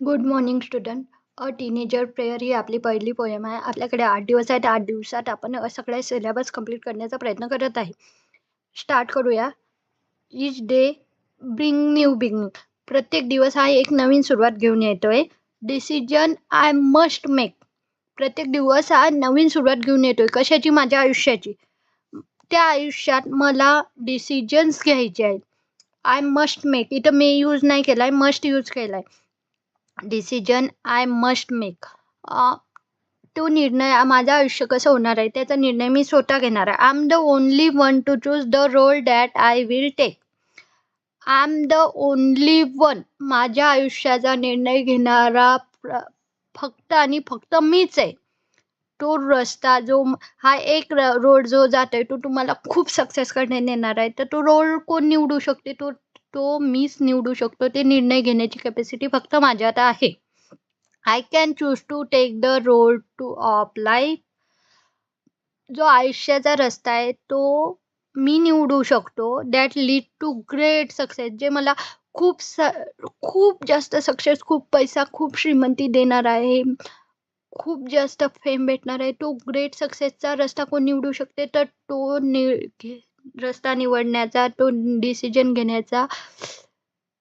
Good morning student. A teenager prayer ही आपली पहिली पोयम आहे. आपल्याकडे 8 दिवस आहेत. 8 दिवसात आपण सगळे सिलेबस कंप्लीट करण्याचा प्रयत्न करत आहे. स्टार्ट करूया. Each day bring new beginning. प्रत्येक दिवस हा एक नवीन सुरुवात घेऊन येतोय. Decision I must make. प्रत्येक दिवस हा नवीन सुरुवात घेऊन येतोय. कशाची? माझ्या आयुष्याची. त्या आयुष्यात मला डिसिजन्स घ्यायचे आहेत. I must make. इथं मे यूज नाही केलाय, मस्ट यूज केलाय. Decision I must make. तो निर्णय माझं आयुष्य कसं होणार आहे त्याचा निर्णय मी स्वतः घेणार आहे. I am the only one to choose the role that I will take. I am the only one. माझ्या आयुष्याचा निर्णय घेणारा फक्त आणि फक्त मीच आहे. तो रस्ता हा एक रोड जो जातोय तो तुम्हाला खूप सक्सेसकडे नेणार आहे. तर तो रोड कोण निवडू शकते? तो तो मीच निवडू शकतो. ते निर्णय घेण्याची कॅपॅसिटी फक्त माझ्यात आहे. I can choose to take the road to of life. जो आयुष्याचा रस्ता आहे तो मी निवडू शकतो. That lead to great success. जे मला खूप जास्त सक्सेस, खूप पैसा, खूप श्रीमंती देणार आहे. खूप जास्त फेम भेटणार आहे. तो ग्रेट सक्सेसचा रस्ता कोण निवडू शकते? तर तो रस्ता निवडण्याचा, तो डिसिजन घेण्याचा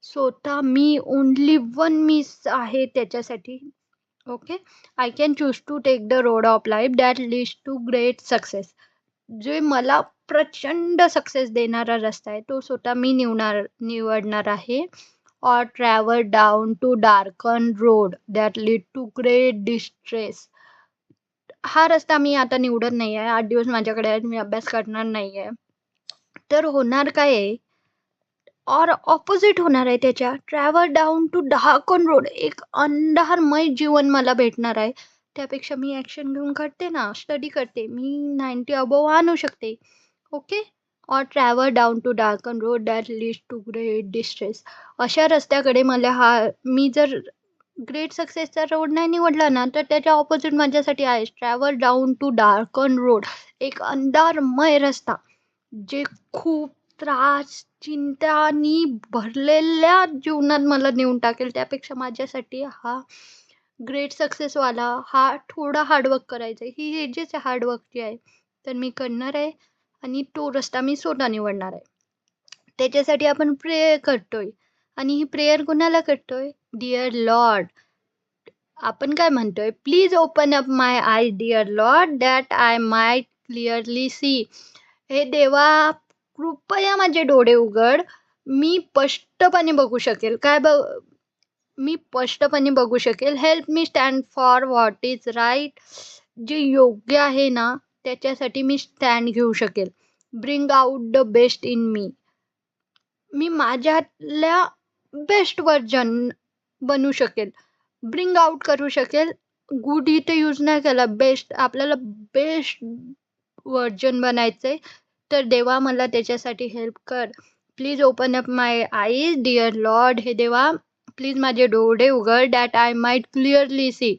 स्वतः मी, ओन्ली वन मीच आहे त्याच्यासाठी. Okay. I can choose to take the road of life that leads to great success. जे मला प्रचंड सक्सेस देणारा रस्ता आहे तो स्वतः मी निवडणार आहे. और travel down to darken road that lead to great distress. हा रस्ता मी आता निवडत नाही आहे. 8 दिवस माझ्याकडे आहेत. मी अभ्यास करणार नाही आहे. तर होणार काय आहे? और ऑपोजिट होणार आहे त्याच्या. Travel down to darken road. एक अंधारमय जीवन मला भेटणार आहे. त्यापेक्षा मी ॲक्शन घेऊन करते ना, स्टडी करते. मी 90 अबोव्ह आणू शकते. ओके. और travel down to darken road that leads to great distress. अशा रस्त्याकडे मी जर ग्रेट सक्सेसचा रोड नाही निवडला ना, तर त्याच्या ऑपोजिट माझ्यासाठी आहे. Travel down to darken road. एक अंधारमय रस्ता. जे खूप त्रास, चिंतानी भरलेल्या जीवनात मला नेऊन टाकेल. त्यापेक्षा माझ्यासाठी हा ग्रेट सक्सेसवाला, हा थोडा हार्डवर्क करायचा आहे. ही एजेस हार्डवर्कची आहे. तर मी करणार आहे आणि तो रस्ता मी स्वतः निवडणार आहे. त्याच्यासाठी आपण प्रेयर करतोय आणि ही प्रेयर कुणाला करतोय? Dear Lord. आपण काय म्हणतोय? Please open up my eyes dear Lord that I might clearly see. हे देवा, कृपया माझे डोळे उघड. मी स्पष्टपणे बघू शकेल. मी स्पष्टपणे बघू शकेल. Help me stand for what is right. जे योग्य आहे ना त्याच्यासाठी मी स्टँड घेऊ शकेल. Bring out the best in me. मी माझ्यातल्या बेस्ट व्हर्जन बनू शकेल. ब्रिंग आउट करू शकेल. गुड इथे यूज नाही केला. बेस्ट, आपल्याला बेस्ट व्हर्जन बनायचं आहे. तर देवा मला त्याच्यासाठी हेल्प कर. Please open up my eyes dear lord. हे देवा प्लीज माझे डोळे उघड. That I might clearly see.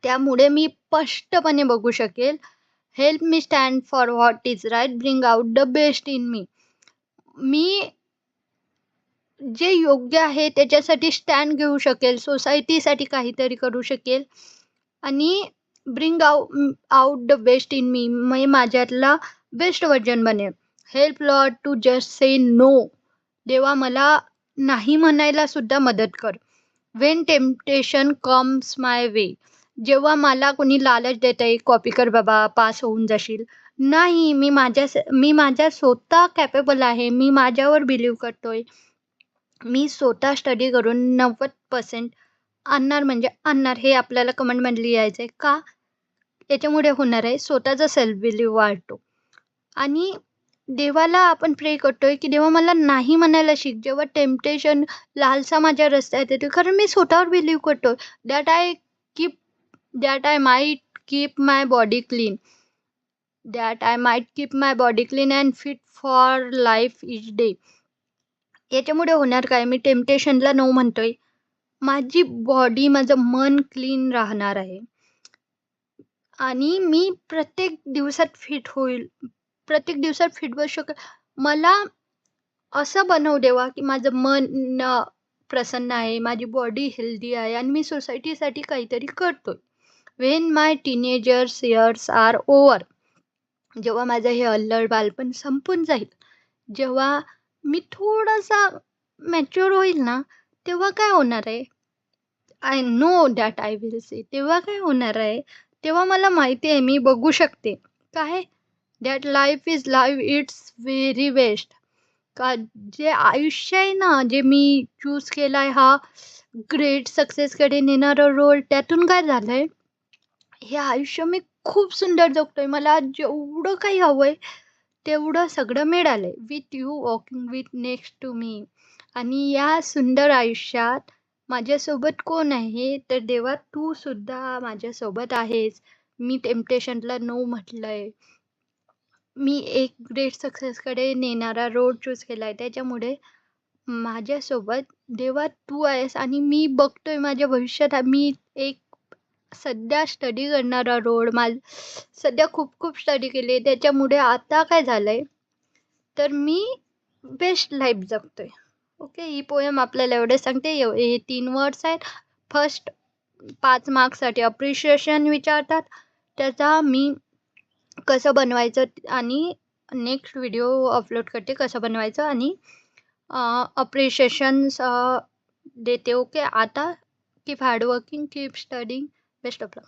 त्यामुळे मी स्पष्टपणे बघू शकेल. Help me stand for what is right. Bring out the best in me. मी जे योग्य आहे त्याच्यासाठी स्टँड घेऊ शकेल. सोसायटीसाठी काहीतरी करू शकेल आणि bring out the best in me. मी माझ्यातला बेस्ट व्हर्जन बनेल. Help Lord to just say no. देवा मला नाही म्हणायला सुद्धा मदत कर. When temptation comes my way. जेव्हा मला कोणी लालच देत आहे, कॉपी कर बाबा, पास होऊन जाशील. नाही, मी माझ्या स्वतः कॅपेबल आहे. मी माझ्यावर बिलीव्ह करतोय. मी स्वतः स्टडी करून 90% आणणार म्हणजे आणणार. हे आपल्याला कमेंटमध्ये लिहायचं आहे. का? याच्यामुळे होणार आहे स्वतःचा सेल्फ बिलीव्ह वाढतो. आणि देवाला आपण प्रे करतोय की देवा मला नाही म्हणायला शिक. जेव्हा टेम्पटेशन, लालसा माझ्या रस्त्यात येते, कारण मी स्वतःवर बिलीव्ह करतोय. That I might keep my body clean. That I might keep my body clean and fit for life each day. याच्यामुळे होणार काय? मी टेम्पटेशनला नो म्हणतोय. माझी बॉडी, माझं मन क्लीन राहणार आहे आणि मी प्रत्येक दिवसात फिट होईल. प्रत्येक दिवसात फिट बसू शकेल. मला असं बनव देवा की माझं मन प्रसन्न आहे, माझी बॉडी हेल्दी आहे आणि मी सोसायटीसाठी काहीतरी करतोय. When my teenagers years are over, जेव्हा माझं हे अल्लड बालपण संपून जाईल, जेव्हा मी थोडासा मॅच्युअर होईल ना, तेव्हा काय होणार आहे? I know that I will see. तेव्हा काय होणार आहे? तेव्हा मला माहिती आहे, मी बघू शकते. काय? That life is life it's very best. का जे आयुष्य आहे ना, जे मी चूज केलाय हा ग्रेट सक्सेसकडे नेणारा रोड, त्यातून काय झालंय, हे आयुष्य मी खूप सुंदर जगतोय. मला जेवढं काही हवंय, तेवढं सगळं मिळालंय. With you walking with next to me. आणि या सुंदर आयुष्यात माझ्यासोबत कोण आहे? तर देवा, तू सुद्धा माझ्यासोबत आहेस. मी टेम्पटेशनला नो म्हटलंय. मी एक ग्रेट सक्सेसकडे नेणारा रोड चूज केलाय. त्याच्यामुळे माझ्यासोबत देवा तू आहेस आणि मी बघतोय माझ्या भविष्यात मी एक सध्या स्टडी करणारा रोड सध्या खूप स्टडी केली. त्याच्यामुळे आता काय झालंय, तर मी बेस्ट लाईफ जगतोय. ओके. ही पोएम आपल्याला एवढे सांगते. हे 3 वर्ड्स आहेत. फर्स्ट 5 मार्क्ससाठी अप्रिशिएशन विचारतात. त्याचा मी कसं बनवायचं आणि नेक्स्ट व्हिडिओ अपलोड करते कसं बनवायचं आणि अप्रिशिएशन्स देते. ओके. आता keep hard working, keep studying. Best of luck.